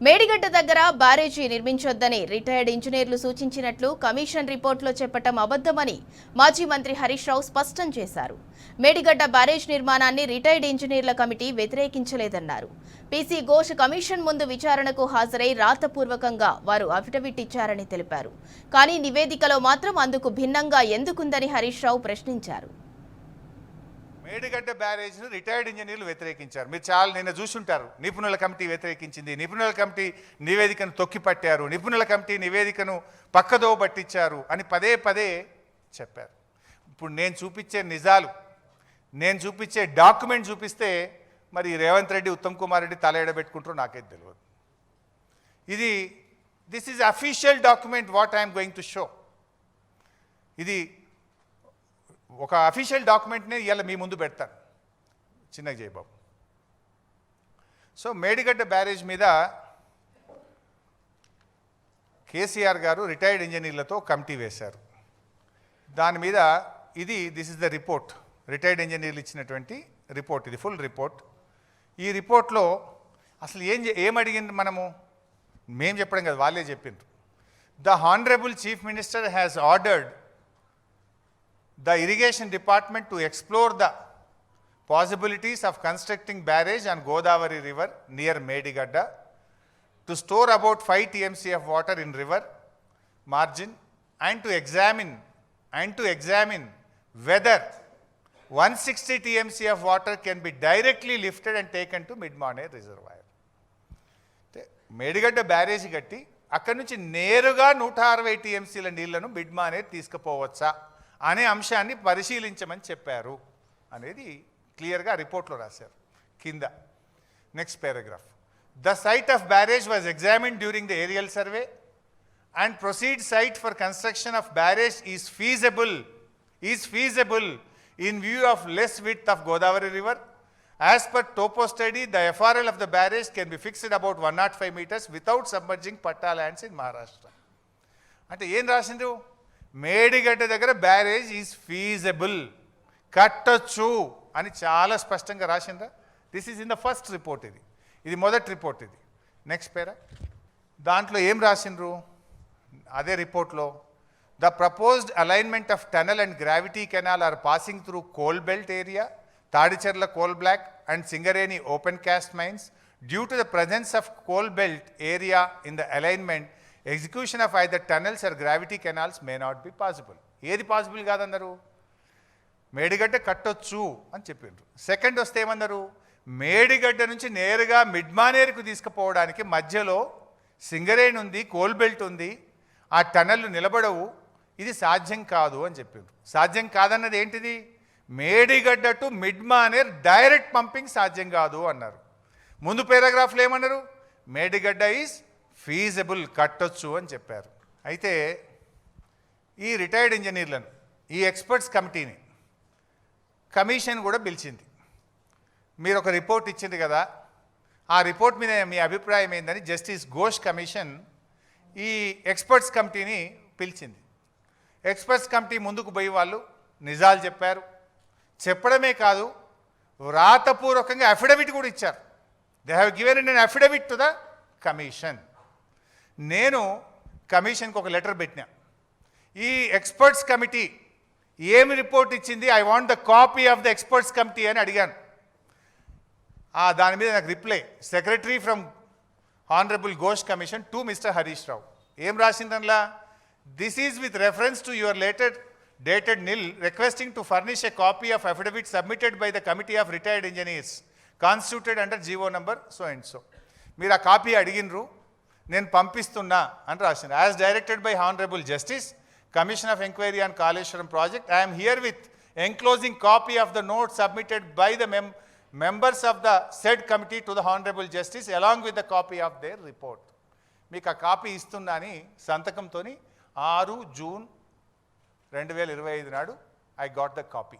మేడిగడ్డ దగ్గర బ్యారేజీ నిర్మించొద్దని రిటైర్డ్ ఇంజనీర్లు సూచించినట్లు కమిషన్ రిపోర్టులో చెప్పటం అబద్ధమని మాజీ మంత్రి హరీష్ రావు స్పష్టం చేశారు. మేడిగడ్డ బ్యారేజ్ నిర్మాణాన్ని రిటైర్డ్ ఇంజనీర్ల కమిటీ వ్యతిరేకించలేదన్నారు. పీసీ ఘోష్ కమిషన్ ముందు విచారణకు హాజరై రాతపూర్వకంగా వారు అఫిడవిట్ ఇచ్చారని తెలిపారు. కానీ నివేదికలో మాత్రం అందుకు భిన్నంగా ఎందుకుందని హరీష్ రావు ప్రశ్నించారు. మేడిగడ్డ బ్యారేజ్ను రిటైర్డ్ ఇంజనీర్లు వ్యతిరేకించారు. మీరు చాలా నిన్న చూసుంటారు. నిపుణుల కమిటీ వ్యతిరేకించింది, నిపుణుల కమిటీ నివేదికను తొక్కిపట్టారు, నిపుణుల కమిటీ నివేదికను పక్కదో పట్టించారు అని పదే పదే చెప్పారు. ఇప్పుడు నేను చూపించే నిజాలు, నేను చూపించే డాక్యుమెంట్ చూపిస్తే మరి రేవంత్ రెడ్డి, ఉత్తమ్ కుమార్ రెడ్డి తల ఎడబెట్టుకుంటారో నాకైతే తెలియదు. This is official document what I'm going to show. ఇది ఒక అఫీషియల్ డాక్యుమెంట్ని ఇవాళ మీ ముందు పెడతాను. చిన్నగా జయబాబు. సో మేడిగడ్డ బ్యారేజ్ మీద కేసీఆర్ గారు రిటైర్డ్ ఇంజనీర్లతో కమిటీ వేశారు. దాని మీద this is the report, retired ఇంజనీర్లు ఇచ్చినటువంటి రిపోర్ట్. ఇది ఫుల్ రిపోర్ట్. ఈ రిపోర్ట్లో అసలు ఏం అడిగింది మేము చెప్పడం కదా, వాళ్ళే చెప్పిండ్రు. The honourable chief minister has ordered the irrigation department to explore the possibilities of constructing barrage on Godavari river near Medigadda to store about 5 TMC of water in river margin and to examine whether 160 TMC of water can be directly lifted and taken to Midmane reservoir. Medigadda barrage gatti akkadi nunchi neruga 160 TMC la neelanu Midmane తీసుకుపోవచ్చా అనే అంశాన్ని పరిశీలించమని చెప్పారు అనేది క్లియర్గా రిపోర్ట్లో రాశారు. కింద next paragraph, the site of barrage was examined during the aerial survey and proceed site for construction of barrage is feasible in view of less width of Godavari river. As per topo study the FRL of the barrage can be fixed about 105 meters without submerging patta lands in Maharashtra. అంటే ఏం రాసిండ్రు? మేడిగడ్డ దగ్గర barrage is feasible, కట్టొచ్చు అని చాలా స్పష్టంగా రాసిండ్రా. This is in the first report. ఇది మొదటి రిపోర్ట్. ఇది నెక్స్ట్ పేరా. దాంట్లో ఏం రాసిండ్రు? అదే రిపోర్ట్లో the proposed alignment of tunnel and gravity canal are passing through coal belt area, Tadicherla coal block and Singareni open cast mines. Due to the presence of coal belt area in the alignment execution of either tunnels or gravity canals may not be possible. ఏది possible కాదన్నారు? మేడిగడ్డ కట్టొచ్చు అని చెప్పిండ్రు. Second వస్తే ఏమన్నారు? మేడిగడ్డ నుంచి నేరుగా మిడ్మానేరుకు తీసుకుపోవడానికి మధ్యలో సింగరేణి ఉంది, కోల్ బెల్ట్ ఉంది, ఆ టనల్లు నిలబడవు, ఇది సాధ్యం కాదు అని చెప్పిండ్రు. సాధ్యం కాదన్నది ఏంటిది? Medigadda to Mid Manair direct pumping సాధ్యం కాదు అన్నారు. ముందు పారాగ్రాఫ్లో ఏమన్నారు? మేడిగడ్డ ఈజ్ ఫీజబుల్, కట్టొచ్చు అని చెప్పారు. అయితే ఈ రిటైర్డ్ ఇంజనీర్లను, ఈ ఎక్స్పర్ట్స్ కమిటీని కమిషన్ కూడా పిలిచింది. మీరు ఒక రిపోర్ట్ ఇచ్చింది కదా, ఆ రిపోర్ట్ మీద మీ అభిప్రాయం ఏందని జస్టిస్ ఘోష్ కమిషన్ ఈ ఎక్స్పర్ట్స్ కమిటీని పిలిచింది. ఎక్స్పర్ట్స్ కమిటీ ముందుకు పోయి వాళ్ళు నిజాలు చెప్పారు. చెప్పడమే కాదు, వ్రాతపూర్వకంగా అఫిడవిట్ కూడా ఇచ్చారు. They have given an affidavit to the commission. నేను కమిషన్కి ఒక లెటర్ పెట్టినా. ఈ ఎక్స్పర్ట్స్ కమిటీ ఏమి రిపోర్ట్ ఇచ్చింది, I want the copy of the experts committee అని అడిగాను. దాని మీద నాకు reply, secretary from honourable Ghosh commission to mister Harish Rao. ఏం రాసిందనలా? This is with reference to your letter dated nil requesting to furnish a copy of affidavit submitted by the committee of retired engineers constituted under GO number so and so. మీరు ఆ copy అడిగినరు, నేను పంపిస్తున్నా అని రాసింది. As directed by honourable justice commission of enquiry on Kaleshwaram project, I'm here with enclosing copy of the note submitted by the members of the said committee to the honorable justice along with the copy of their report. మీకు ఆ copy ఇస్తున్నా అని సంతకంతో 6 June 2025 నాడు I got the copy.